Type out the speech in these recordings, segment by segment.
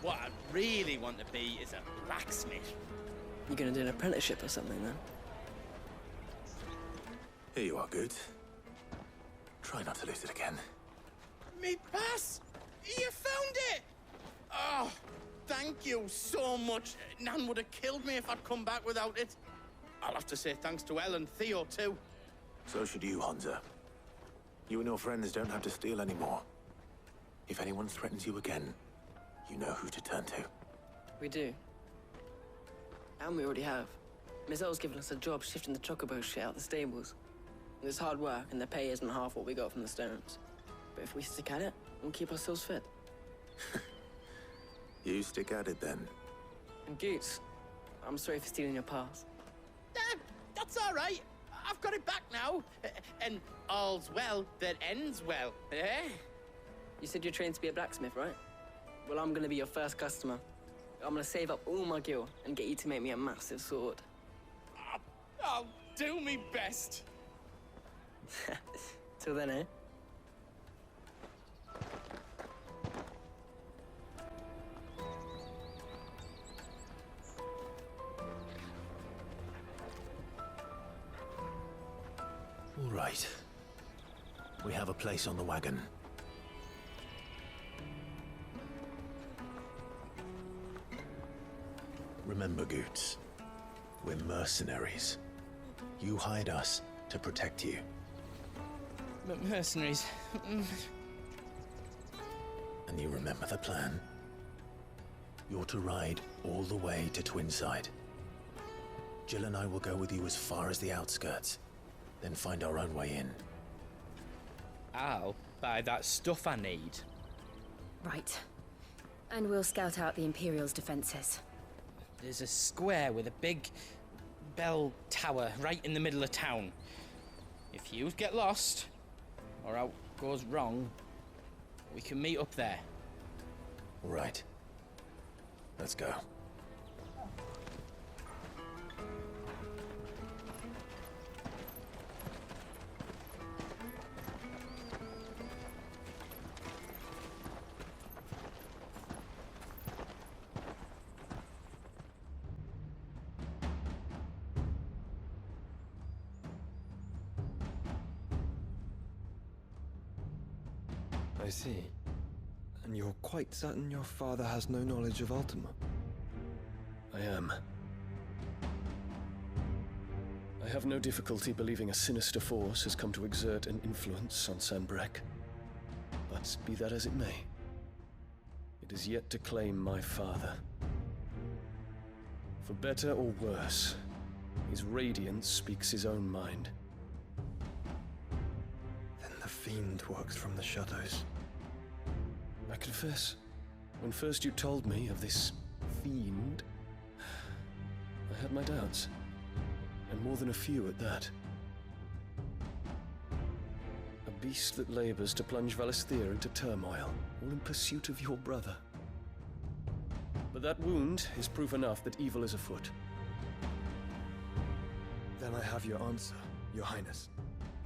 What I really want to be is a blacksmith. You gonna do an apprenticeship or something then? Here you are, Good. Try not to lose it again. Me pass! You found it! Oh, thank you so much. Nan would have killed me if I'd come back without it. I'll have to say thanks to Elle and Theo, too. So should you, Hansa. You and your friends don't have to steal anymore. If anyone threatens you again, you know who to turn to. We do. And we already have. Miss L's given us a job shifting the chocobo shit out the stables. It's hard work, and the pay isn't half what we got from the stones. But if we stick at it, we'll keep ourselves fit. You stick at it, then. And Goots, I'm sorry for stealing your pass. That's all right. I've got it back now. And all's well that ends well, eh? You said you're trained to be a blacksmith, right? Well, I'm gonna be your first customer. I'm gonna save up all my gil and get you to make me a massive sword. I'll do me best. Till then, eh? All right. We have a place on the wagon. Remember, Goots, we're mercenaries. You hired us to protect you. But mercenaries... And you remember the plan? You're to ride all the way to Twinside. Jill and I will go with you as far as the outskirts, then find our own way in. I'll buy that stuff I need. Right. And we'll scout out the Imperial's defenses. There's a square with a big bell tower right in the middle of town. If you get lost, or out goes wrong, we can meet up there. All right. Let's go. I see. And you're quite certain your father has no knowledge of Ultima? I am. I have no difficulty believing a sinister force has come to exert an influence on Sanbreque. But be that as it may, it is yet to claim my father. For better or worse, his radiance speaks his own mind. Then the fiend works from the shadows. I confess, when first you told me of this fiend, I had my doubts, and more than a few at that. A beast that labors to plunge Valisthea into turmoil, all in pursuit of your brother. But that wound is proof enough that evil is afoot. Then I have your answer, Your Highness.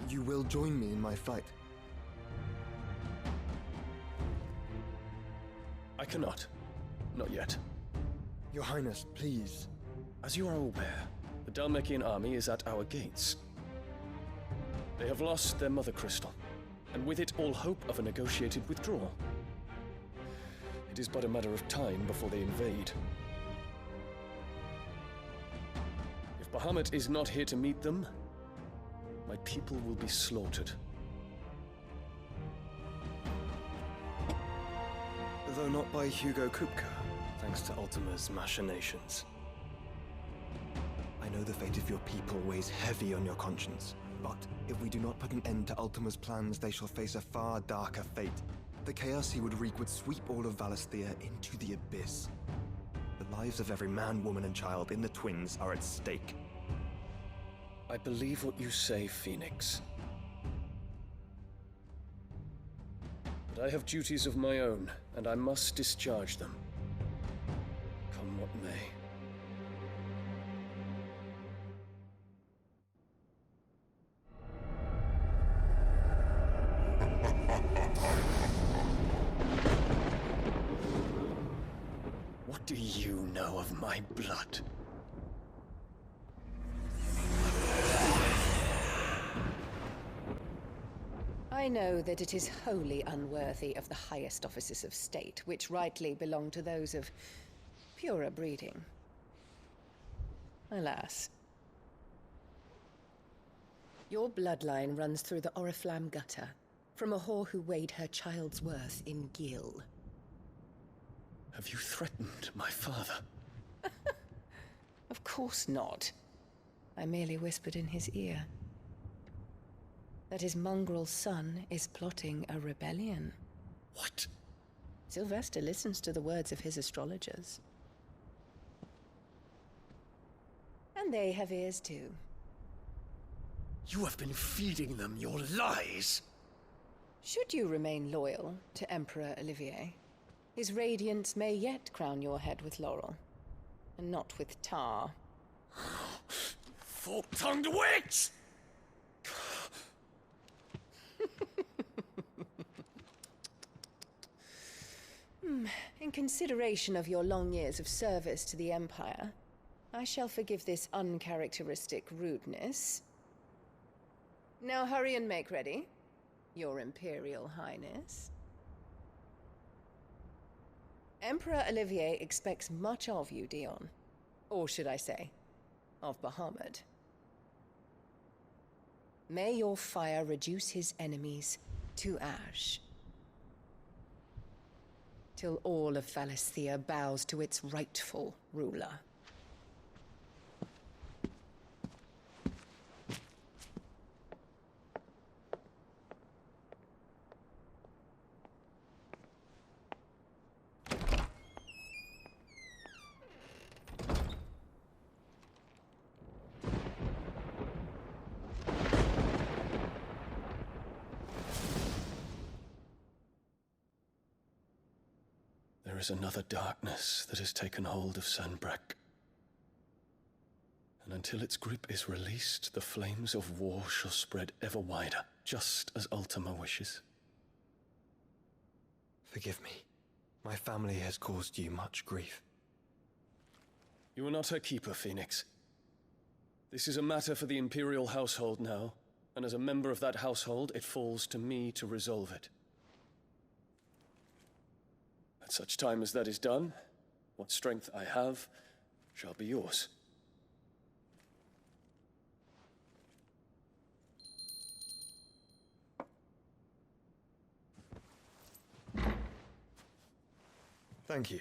You will join me in my fight. I cannot. Not yet. Your Highness, please. As you are aware, the Dhalmekian army is at our gates. They have lost their mother crystal, and with it all hope of a negotiated withdrawal. It is but a matter of time before they invade. If Bahamut is not here to meet them, my people will be slaughtered. Though not by Hugo Kupka, thanks to Ultima's machinations. I know the fate of your people weighs heavy on your conscience, but if we do not put an end to Ultima's plans, they shall face a far darker fate. The chaos he would wreak would sweep all of Valisthea into the abyss. The lives of every man, woman, and child in the Twins are at stake. I believe what you say, Phoenix. But I have duties of my own, and I must discharge them. Come what may. do you know of my blood? I know that it is wholly unworthy of the highest offices of state, which rightly belong to those of purer breeding. Alas. Your bloodline runs through the Oriflamme gutter, from a whore who weighed her child's worth in gil. Have you threatened my father? Of course not. I merely whispered in his ear that his mongrel son is plotting a rebellion. What? Sylvester listens to the words of his astrologers. And they have ears too. You have been feeding them your lies! Should you remain loyal to Emperor Olivier, his radiance may yet crown your head with laurel, and not with tar. Fork-tongued witch! In consideration of your long years of service to the Empire, I shall forgive this uncharacteristic rudeness. Now hurry and make ready, Your Imperial Highness. Emperor Olivier expects much of you, Dion. Or should I say, of Bahamut. May your fire reduce his enemies to ash, till all of Valisthea bows to its rightful ruler. There is another darkness that has taken hold of Sanbreque. And until its grip is released, the flames of war shall spread ever wider, just as Ultima wishes. Forgive me. My family has caused you much grief. You are not her keeper, Phoenix. This is a matter for the Imperial household now, and as a member of that household, it falls to me to resolve it. At such time as that is done, what strength I have shall be yours. Thank you,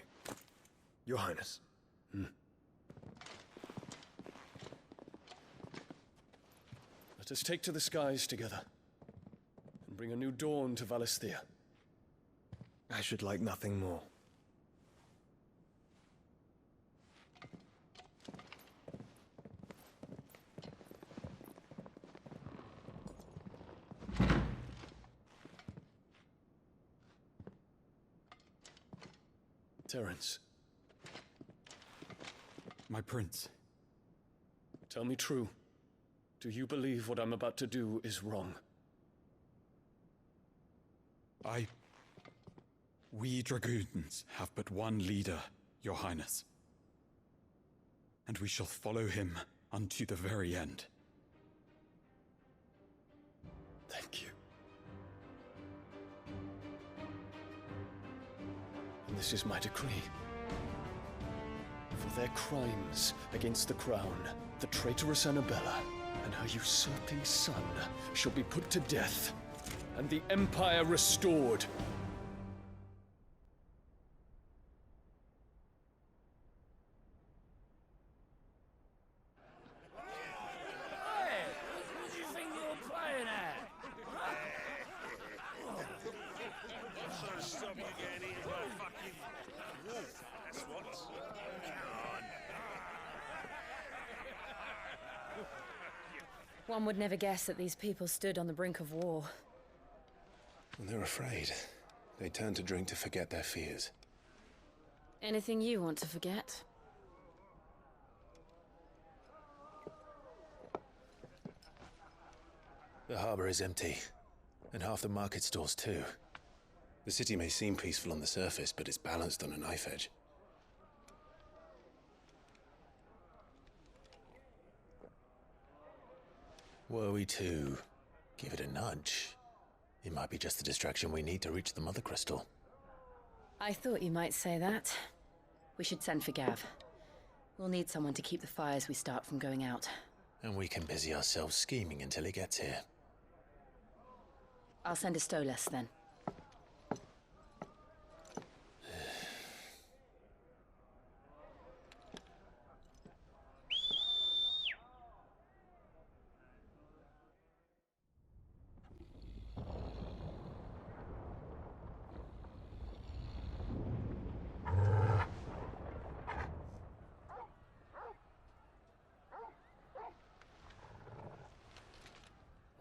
Your Highness. Let us take to the skies together, and bring a new dawn to Valisthea. I should like nothing more. Terence, My prince. tell me true. Do you believe what I'm about to do is wrong? We dragoons have but one leader, Your Highness. And we shall follow him unto the very end. Thank you. And this is my decree. For their crimes against the crown, the traitorous Annabella and her usurping son shall be put to death, and the Empire restored. One would never guess that these people stood on the brink of war. When they're afraid, they turn to drink to forget their fears. Anything you want to forget? The harbor is empty, and half the market stalls too. The city may seem peaceful on the surface, but it's balanced on a knife edge. Were we to give it a nudge, it might be just the distraction we need to reach the Mother Crystal. I thought you might say that. We should send for Gav. We'll need someone to keep the fires we start from going out. And we can busy ourselves scheming until he gets here. I'll send a Stolas then.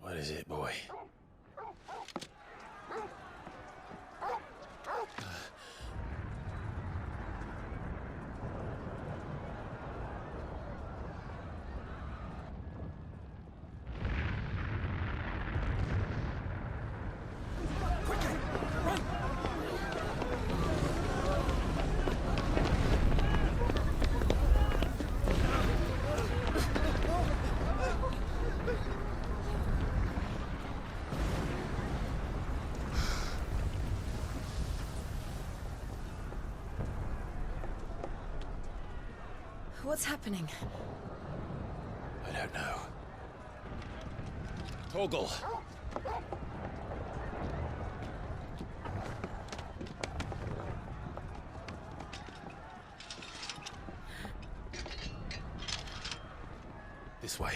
What is it, boy? What's happening? I don't know. Torgal! This way.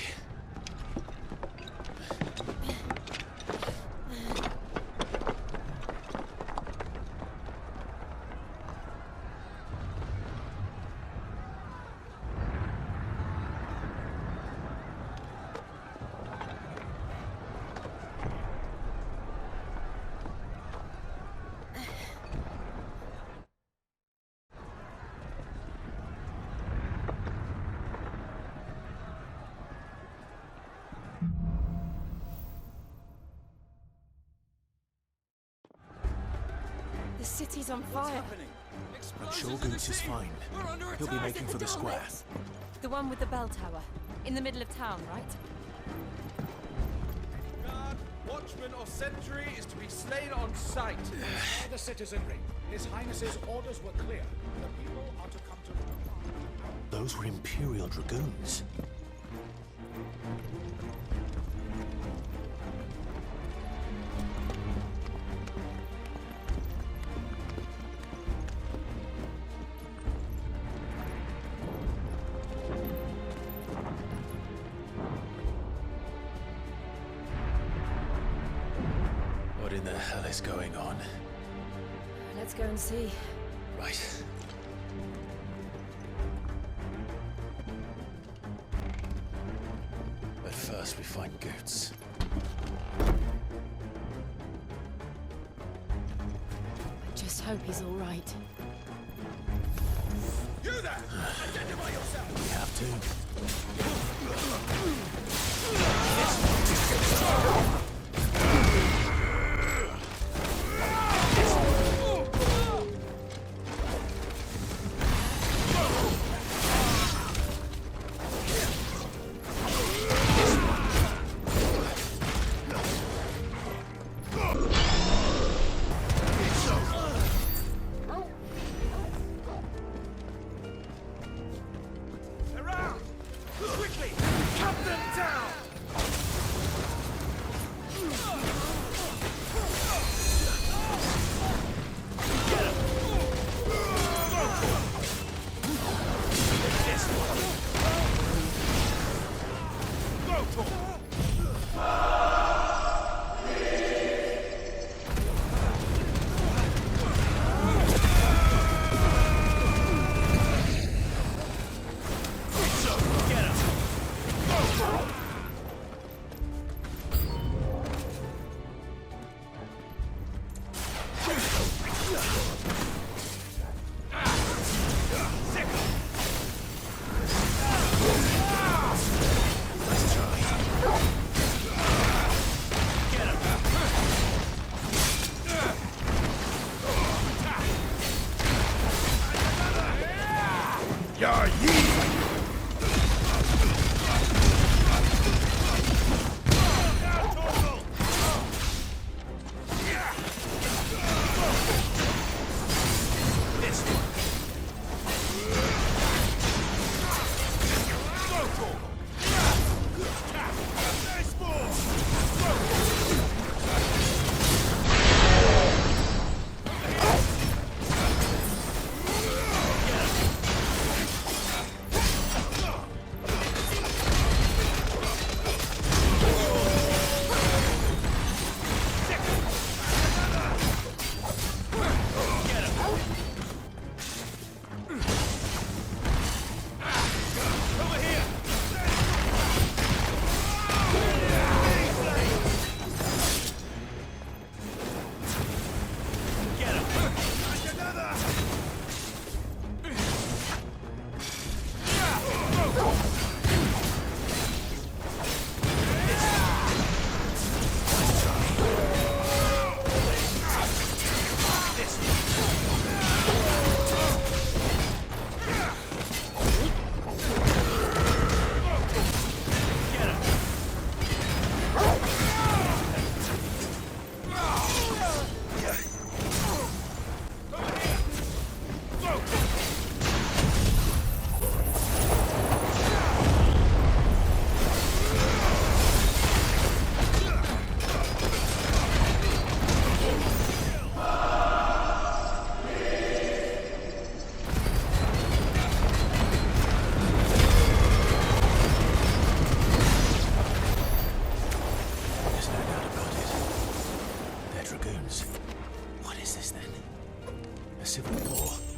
The city's on fire. I'm sure Goots is fine. He'll be making for the square. The one with the bell tower. In the middle of town, right? Guard, watchman or sentry is to be slain on sight. The citizenry. His Highness's orders were clear. The people are to come to the... Those were Imperial Dragoons. What in the hell is going on? Let's go and see. Right. But first we find Goots. I just hope he's all right. You there! Identify yourself! We have to. Around! Quickly! Cut them down! civil war.